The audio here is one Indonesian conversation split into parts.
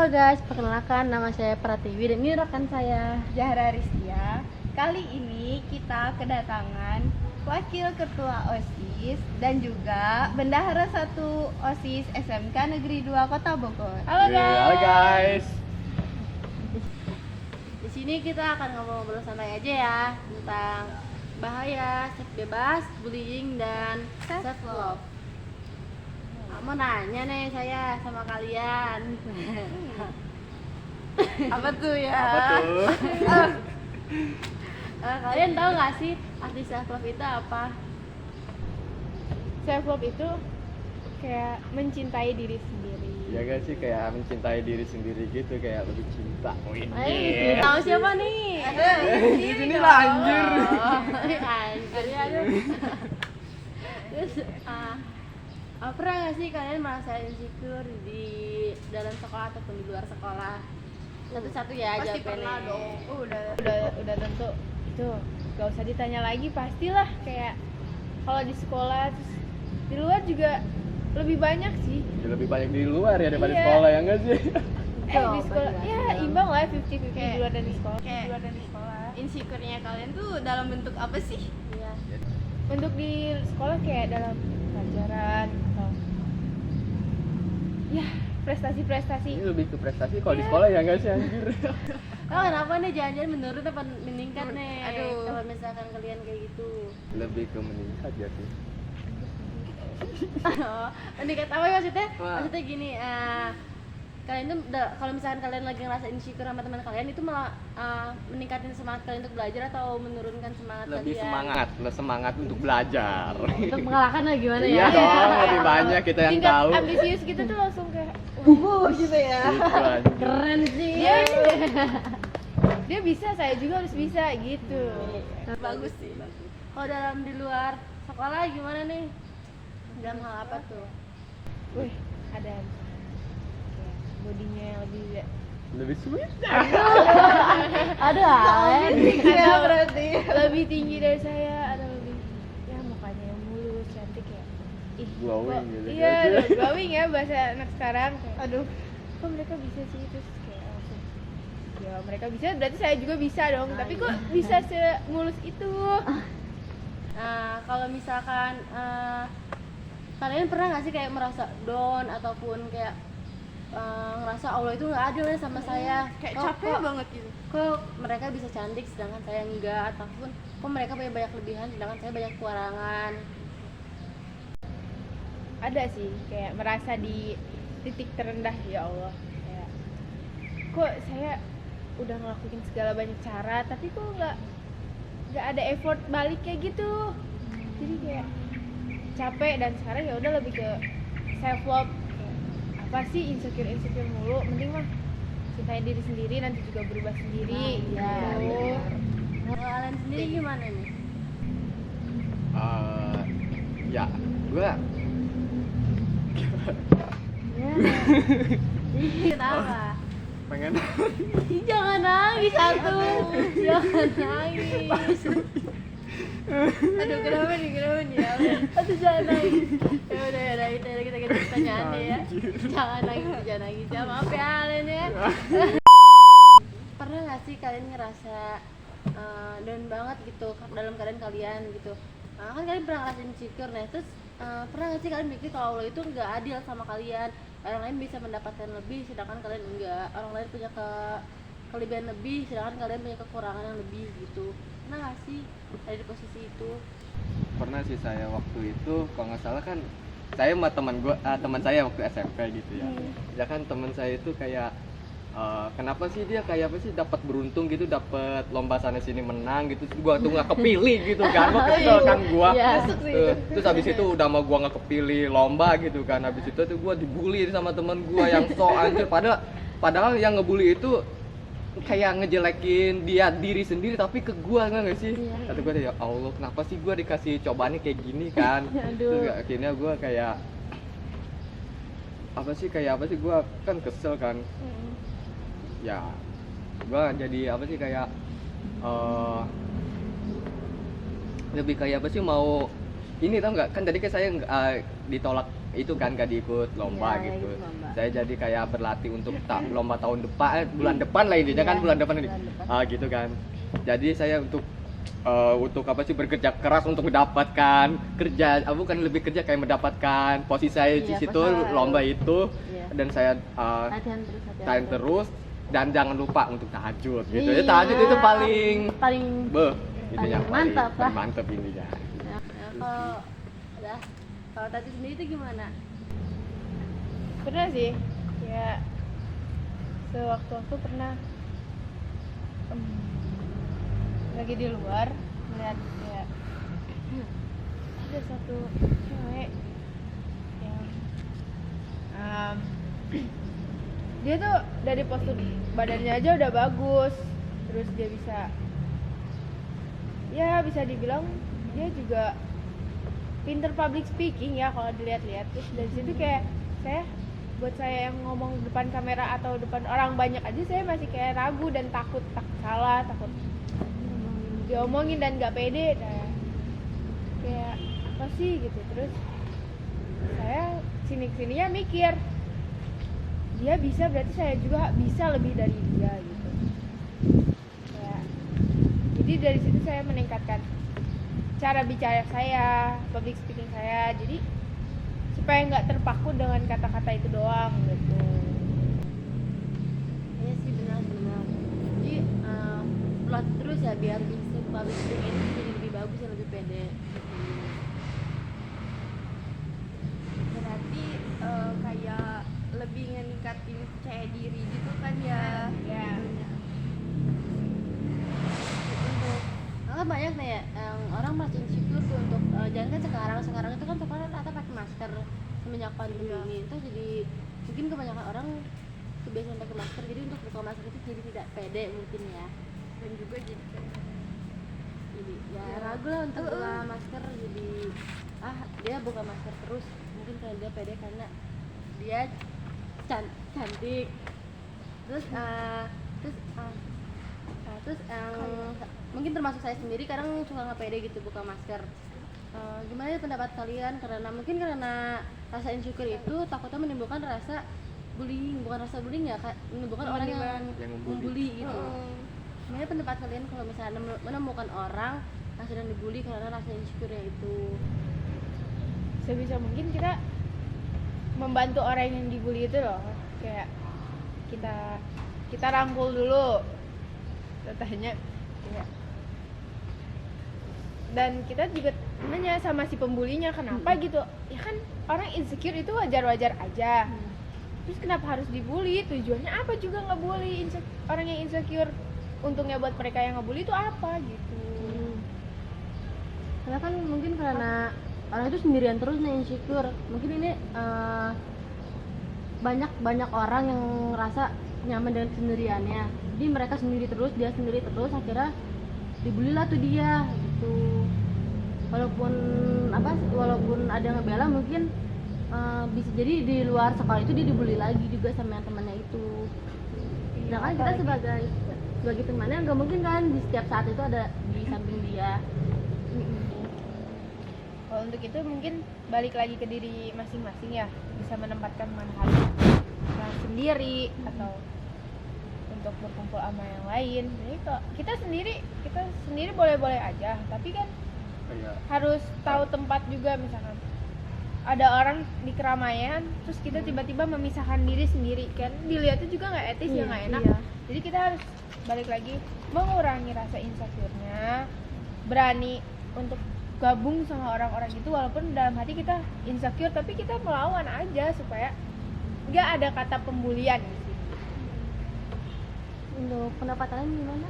Halo guys, perkenalkan nama saya Pratiwi dan ini rekan saya. Zahra Rizkia. Kali ini kita kedatangan Wakil Ketua OSIS dan juga Bendahara 1 OSIS SMK Negeri 2 Kota Bogor. Halo guys. Halo guys. Di sini kita akan ngobrol-ngobrol santai aja ya tentang bahaya, seks bebas, bullying dan self love. Mau nanya nih saya sama kalian. Apa tuh ya? Apa tuh? Kalian tahu nggak sih arti self love itu apa? Self love itu kayak mencintai diri sendiri. Ya gak sih, kayak mencintai diri sendiri gitu, kayak lebih cinta. Tahu siapa nih? Di sini lah anjir. Anjir ya aduh. Terus pernah nggak sih kalian merasa insecure di dalam sekolah ataupun di luar sekolah? Satu-satu ya Pasti jawabnya. pernah dong. Udah tentu. Itu gak usah ditanya lagi, pastilah. Kayak kalau di sekolah terus di luar juga lebih banyak sih. Ya, lebih banyak di luar ya daripada Iya. sekolah, ya enggak sih? Di sekolah ya imbang lah 50-50 Kayak- di luar dan di sekolah. kayak- Di luar dan di sekolah. Insecure-nya kalian tuh dalam bentuk apa sih? Iya. Untuk di sekolah kayak dalam pelajaran atau ya prestasi-prestasi. Ini lebih ke prestasi kalau di Iya. sekolah, ya enggak sih anjir? Oh, kenapa nih jangan-jangan menurun apa meningkat nih? Aduh. Kalau misalkan kalian kayak gitu. Lebih ke meningkat ya sih. Oh, meningkat apa ya maksudnya? Wah. Maksudnya gini, kalian tuh kalau misalkan kalian lagi ngerasa insecure sama teman kalian itu malah meningkatin semangat kalian untuk belajar atau menurunkan semangat Lebih kalian? semangat untuk belajar. Untuk mengalahkan lah gimana ya? Iya dong, lebih banyak kita yang Tingkat tahu. ambisius kita tuh langsung kayak gitu ya. Gitu anjir. Keren sih. dia bisa, saya juga harus bisa gitu. Bagus sih. Kalau dalam di luar sekolah gimana nih? Dalam hal apa tuh? Wih, ada kayak bodinya yang lebih Lebih sweet. Ada ada berarti lebih tinggi dari saya, ada lebih ya mukanya yang mulus, cantik ya. Glowing gitu. Iya, glowing ya bahasa anak sekarang. Kayak, aduh, kok mereka bisa sih, terus kayak langsung ya mereka bisa, berarti saya juga bisa dong. Tapi kok bisa semulus itu? Nah, kalau misalkan kalian pernah nggak sih kayak merasa down ataupun kayak ngerasa Allah itu nggak adil ya sama saya? Kayak Kok- capek kok- banget gitu. Kok mereka bisa cantik sedangkan saya enggak, ataupun kok mereka punya banyak kelebihan sedangkan saya banyak kekurangan? Ada sih kayak merasa di titik terendah, ya Allah, kayak kok saya udah ngelakuin segala banyak cara tapi kok nggak ada effort balik kayak gitu, jadi kayak capek. Dan sekarang ya udah lebih ke self love. Apa sih insecure mulu, mending mah cintai diri sendiri, nanti juga berubah sendiri Iya, gitu. Kalau kalian sendiri gimana nih? Ya, gua Kenapa? pengen Jangan nangis satu, jangan nangis. Aduh, kenapa nih ya? Aduh, jangan nangis. Ya udah kita pertanyaannya ya. Jangan nangis ya. Maaf ya Alen ya. Pernah nggak sih kalian ngerasa down banget gitu dalam keadaan kalian gitu? Kan kalian pernah ngerasain insecure, nah terus pernah nggak sih kalian mikir kalau Allah itu nggak adil sama kalian? Orang lain bisa mendapatkan lebih sedangkan kalian enggak. Orang lain punya kelebihan lebih sedangkan kalian punya kekurangan yang lebih gitu. Pernah nggak sih ada di posisi itu? pernah sih saya waktu itu, kalau nggak salah kan saya sama teman saya waktu SMP gitu ya. Ya kan teman saya itu kayak kenapa sih dia kayak apa sih dapat beruntung gitu, dapat lomba sana sini menang gitu, terus gua tuh nggak kepilih gitu kan. Gua kesel kan gua. Iya. Terus habis itu udah mau gua nggak kepilih lomba gitu kan. Habis itu tuh gua dibully sama teman gua yang so anjir, padahal yang ngebully itu kayak ngejelekin diri sendiri tapi ke gua, nggak sih? Iya. Kata gua ya Allah, kenapa sih gua dikasih cobaannya kayak gini kan? Aduh. Terus akhirnya gua kayak apa sih gua kan kesel kan. Ya gua jadi apa sih kayak lebih kayak apa sih, mau ini tau nggak, kan tadi kan saya ditolak itu kan gak diikut lomba Iya, gitu. ikut lomba. Saya jadi kayak berlatih untuk lomba tahun depan, bulan depan lah intinya kan Iya, bulan depan ini. bulan depan. Gitu kan. Jadi saya untuk apa sih bekerja keras untuk mendapatkan kerja, bukan lebih kerja kayak mendapatkan posisi saya di Iya, situ posisi. lomba itu. Iya. Dan saya Latihan terus, latihan terus dan jangan lupa untuk tahajud gitu. Ya Iya. tahajud itu paling paling itu yang paling mantap lah. paling mantap intinya. ya, kalau udah kalau Tati sendiri itu gimana? Pernah sih, ya sewaktu-waktu pernah lagi di luar melihat kayak ada satu cewek yang dia tuh dari postur badannya aja udah bagus, terus dia bisa dibilang dia juga pinter public speaking ya kalau dilihat-lihat. Terus dari situ kayak buat saya yang ngomong depan kamera atau depan orang banyak aja saya masih kayak ragu dan takut salah, takut diomongin dan nggak pede. Nah, kayak apa sih gitu. Terus saya sininya mikir dia bisa, berarti saya juga bisa lebih dari dia gitu ya. Jadi dari situ saya meningkatkan cara bicara saya, public speaking saya, jadi supaya nggak terpaku dengan kata-kata itu doang gitu. Iya sih, benar. Jadi pelatih terus ya biar bisa public speaking ini jadi lebih bagus ya, lebih pede. Berarti kayak lebih ngeningkatin percaya diri gitu kan ya. Ya. Kan banyak nih ya yang orang masih insecure tuh untuk jangan kan sekarang itu kan sekarang rata pakai masker semenjak pandemi ini. Terus jadi mungkin kebanyakan orang kebiasaan pakai masker, jadi untuk buka masker itu jadi tidak pede mungkin ya. Dan juga jadi kayak Jadi ya ragu lah untuk buka masker, jadi dia buka masker terus, mungkin karena dia pede karena dia cantik. Terus mungkin termasuk saya sendiri kadang suka nggak pede gitu buka masker. Gimana ya pendapat kalian? Karena rasa insecure itu takutnya menimbulkan rasa bullying, bukan rasa bullying ya, menimbulkan orang yang membuli gitu. Gimana pendapat kalian kalau misalnya menemukan orang yang sedang dibully karena rasa insecure itu? Sebisa mungkin kita membantu orang yang dibully itu loh, kayak kita rangkul dulu, kita tanya kayak, dan kita juga nanya sama si pembulinya kenapa gitu ya. Kan orang insecure itu wajar-wajar aja, terus kenapa harus dibully, tujuannya apa juga ngebully orang yang insecure, untungnya buat mereka yang ngebully itu apa gitu. Karena kan mungkin karena orang itu sendirian terus nih insecure, mungkin ini banyak orang yang ngerasa nyaman dengan kesendiriannya, jadi mereka sendiri terus, dia sendiri terus, akhirnya dibully lah tuh dia gitu. Walaupun ada yang ngebela, mungkin bisa jadi di luar sekolah itu dia dibully lagi juga sama yang temannya itu. Sedangkan kita sebagai temannya nggak mungkin kan di setiap saat itu ada di samping dia. Kalau untuk itu mungkin balik lagi ke diri masing-masing ya, bisa menempatkan mana hal yang sendiri atau untuk berkumpul sama yang lain. Jadi kalau kita sendiri boleh-boleh aja, tapi kan harus tahu tempat juga. Misalkan ada orang di keramaian, terus kita tiba-tiba memisahkan diri sendiri, kan dilihatnya juga nggak etis, ya nggak enak. Jadi kita harus balik lagi mengurangi rasa insecure-nya, berani untuk gabung sama orang-orang itu, walaupun dalam hati kita insecure, tapi kita melawan aja supaya nggak ada kata pembulian di situ. Untuk pendapat kalian gimana?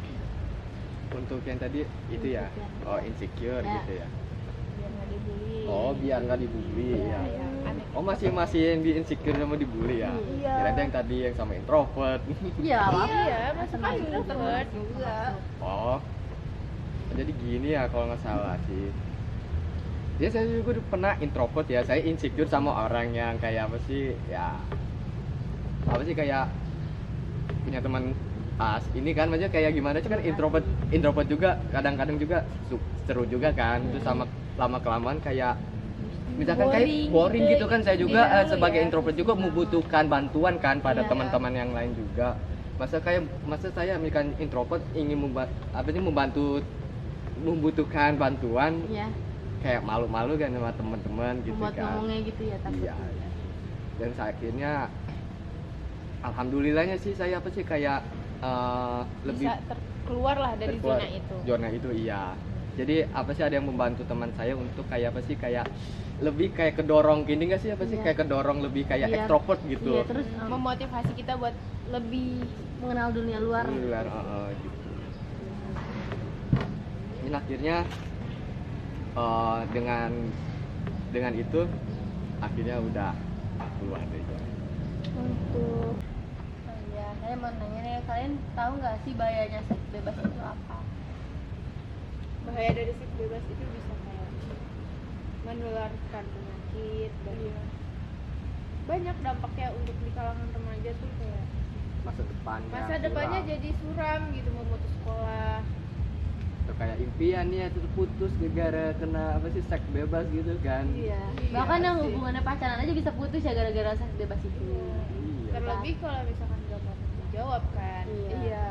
Untuk yang tadi itu ya, insecure Ya. gitu ya. Biar nggak dibully. Biar nggak dibully ya. Ya, aneh. Masih yang di insecure sama dibully ya. Iya. Kirain yang tadi yang sama introvert. Iya, Iya, masuk kan introvert juga. Jadi gini ya kalau nggak salah sih. Ya saya juga pernah introvert ya. Saya insecure sama orang yang kayak apa sih ya. Kayak punya teman ini kan maksudnya kayak gimana sih kan introvert juga kadang-kadang juga seru juga kan. Terus sama lama kelamaan kayak misalkan kayak boring gitu kan, saya juga sebagai introvert juga membutuhkan bantuan kan pada Iya. teman-teman yang lain juga. Masa saya misalkan introvert ingin membutuhkan bantuan, Iya, kayak malu-malu kan sama teman-teman gitu membuat kan. ngomongnya gitu ya takut. Iya. Dan akhirnya alhamdulillahnya sih saya kayak lebih Bisa keluar lah dari terkeluar- zona itu. zona itu iya. Jadi ada yang membantu teman saya untuk kayak lebih kayak kedorong gini nggak sih Iya. kayak kedorong lebih kayak Iya. ekstrovert gitu. Iya, terus Memotivasi kita buat lebih mengenal dunia luar. Luar, gitu. Ini akhirnya dengan itu akhirnya udah keluar dari zona. Untuk ya, saya mau nanya nih, kalian tahu nggak sih bahayanya seks bebas itu apa? bahaya dari seks bebas itu bisa kayak menularkan penyakit dan banyak dampaknya untuk di kalangan remaja tuh kayak masa depannya jadi suram gitu, mau putus sekolah. atau kayak impian ya terputus gara-gara kena seks bebas gitu kan. Iya. Bahkan yang hubungannya pacaran aja bisa putus ya gara-gara seks bebas itu. Iya. Terlebih kalau misalkan nggak mau dijawab kan. Iya.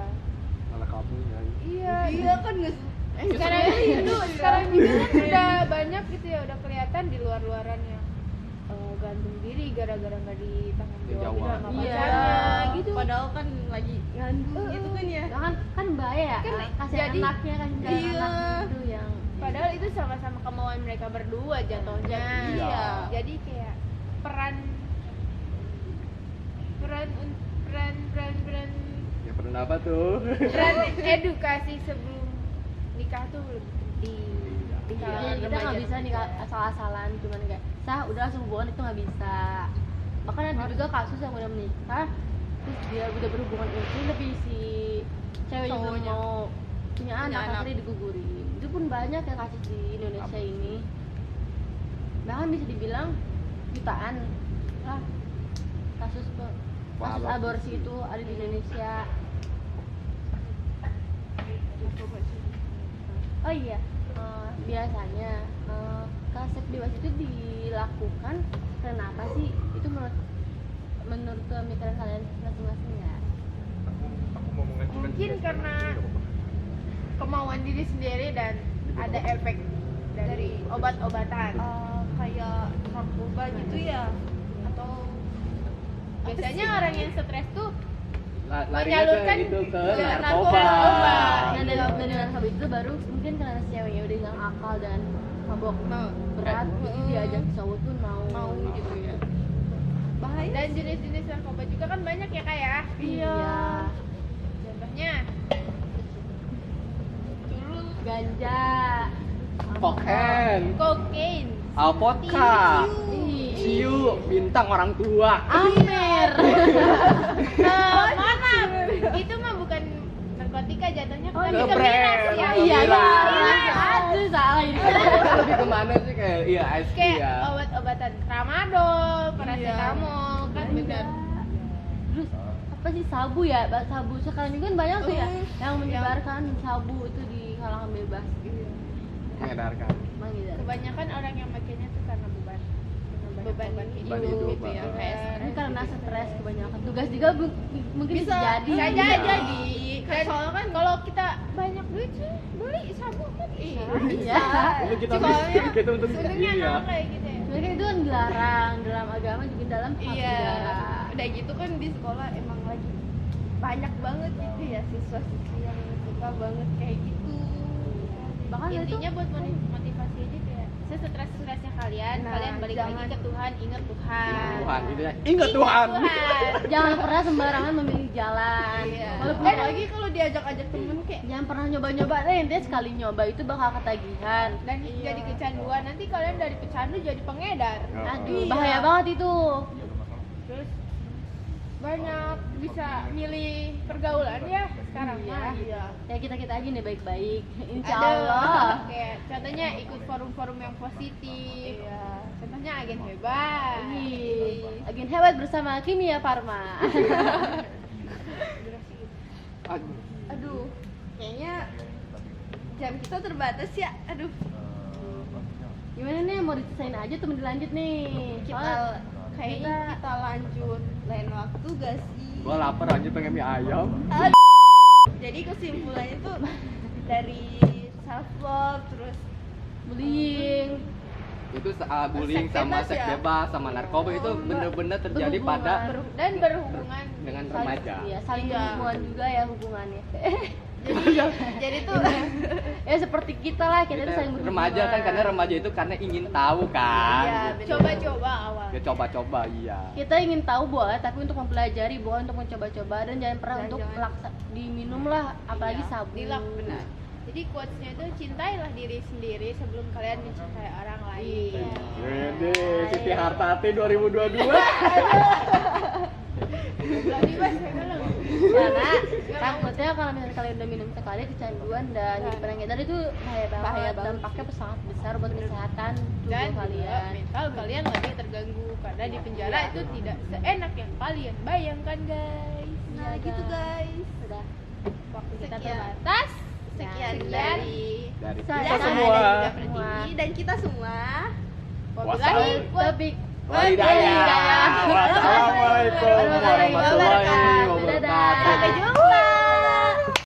Malah kabur kan. Iya kan nggak sekarang juga kan udah banyak gitu ya, udah kelihatan di luar-luaran yang gantung diri gara-gara nggak ditanggung jawab Dijawab. sama Iya. pacarnya gitu. padahal kan lagi ngandung gitu kan ya. Kan bahaya ya. Kan Kasih jadi- anaknya kasih Iya. anak itu yang Padahal itu sama-sama kemauan mereka berdua jatuhnya. Iya. Jadi kayak peran Ya pernah apa tuh? peran edukasi sebelum nikah tuh lebih penting di Iya, kalangan kita nggak remaja. bisa nih asal-asalan cuman kayak udah langsung hubungan, itu nggak bisa. Bahkan ada juga kasus yang udah menikah terus dia udah berhubungan intim tapi si ceweknya belum Cowoknya. mau punya anak, anak. akhirnya digugurin. Itu pun banyak ya kasus di Indonesia ini, bahkan bisa dibilang jutaan lah kasus Wah, aborsi itu ada di Indonesia. Oh iya, biasanya kalau seks bebas itu dilakukan karena apa sih? Itu menurut pemikiran kalian masing-masing ya? Mungkin karena kemauan diri sendiri dan ada efek dari obat-obatan. Kayak narkoba gitu ya, atau Biasanya orang yang stres tuh Larinya menyalurkan ke itu ke ke narkoba. narkoba. Nah, dari narkoba itu baru mungkin karena ceweknya udah hilang akal dan mabok berat, jadi diajak cowok tuh mau gitu ya. Bahaya. Dan jenis-jenis narkoba juga kan banyak ya kak ya. Iya. Contohnya Dulu Ganja, Kokain, kokain, vodka, ciu, bintang orang tua. Amer. mana? Itu mah bukan narkotika jatuhnya, Oh, lebih iya. ke miras ya. Iya, Miras. iya. Aduh, salah ini. Lebih kemana sih kayak ISP Kayak ya. obat-obatan tramadol, paracetamol kan bener. Terus apa sih sabu ya? Sabu sekarang juga kan banyak tuh ya yang menyebarkan sabu itu di kalangan bebas. Mengedarkan. Mengedar. Kebanyakan orang yang makainya tuh karena beban Beban hidup hidup, gitu ya, betul. kayak Ini karena stres kebanyakan tugas juga mungkin bisa jadi. bisa Iya. jadi. Dan soalnya kan kalau kita banyak duit sih beli sabu kan Iya. Itu kita Soalnya kita untuk untungnya ini ya. nol kayak gitu ya. Sebenarnya itu kan dilarang dalam agama juga dalam harus Iya. dilarang. Udah gitu kan di sekolah emang lagi banyak banget gitu ya siswa-siswi yang suka banget kayak gitu. Bahkan Intinya itu buat motivasi aja kayak stres-stresnya kalian, Nah, kalian balik lagi jangan- ke Tuhan, ingat Tuhan. Tuhan, intinya ingat Tuhan. jangan pernah sembarangan memilih jalan. Iya. Walaupun Apalagi kalau diajak-ajak temen kayak jangan pernah nyoba-nyoba deh, intinya sekali nyoba itu bakal ketagihan. Dan jadi kecanduan, nanti kalian dari pecandu jadi pengedar. Aduh, Iya. bahaya banget itu. Terus banyak bisa milih pergaulan ya sekarang mah. iya. Ya kita aja nih baik-baik. Insya Ada Allah. kayak contohnya ikut forum-forum yang positif. Iya. Contohnya agen hebat. Ih, agen hebat bersama Kimia Farma. Aduh. Aduh, kayaknya jam kita terbatas ya. Aduh. Gimana nih, mau diselesain aja tuh dilanjut nih? Soalnya Kayaknya kita lanjut lain waktu gak sih? Gua lapar aja pengen mie ayam. Jadi kesimpulannya tuh dari self love terus bullying Itu bullying Seks sama bebas seks ya? bebas sama narkoba itu bener-bener terjadi pada Dan berhubungan dengan saling, remaja. iya, saling Iya. berhubungan juga ya hubungannya. jadi tuh Ya seperti kita lah, kita tuh Kita saling berhubungan. remaja kan, karena remaja itu karena ingin tahu kan. Iya, gitu. coba-coba awal. Ya coba-coba iya. Kita ingin tahu boleh, tapi untuk mempelajari, bukan untuk mencoba-coba, dan jangan pernah Dan untuk jangan- diminum lah, apalagi Iya, sabun. dilak benar. Jadi quotes-nya itu cintailah diri sendiri sebelum kalian mencintai orang lain. Iya. Wede, Siti Hartati 2022. Lagi Mas, saya Karena takutnya kalau misalnya kalian udah minum sekali kecanduan dan jadi pengedar itu bahaya banget, Bahaya banget. dampaknya sangat besar buat kesehatan tubuh dan juga kalian. mental kalian lagi terganggu karena di penjara itu tidak seenak yang kalian bayangkan guys. nah gitu guys. Udah. Waktu kita Sekian. terbatas. Sekian Sekian. Dari Saya kita Saya semua. dan juga Pertiwi dan kita semua. Wabillahi Topik Walhidayah. Wassalamualaikum warahmatullahi wabarakatuh. Dadah. Sampai jumpa.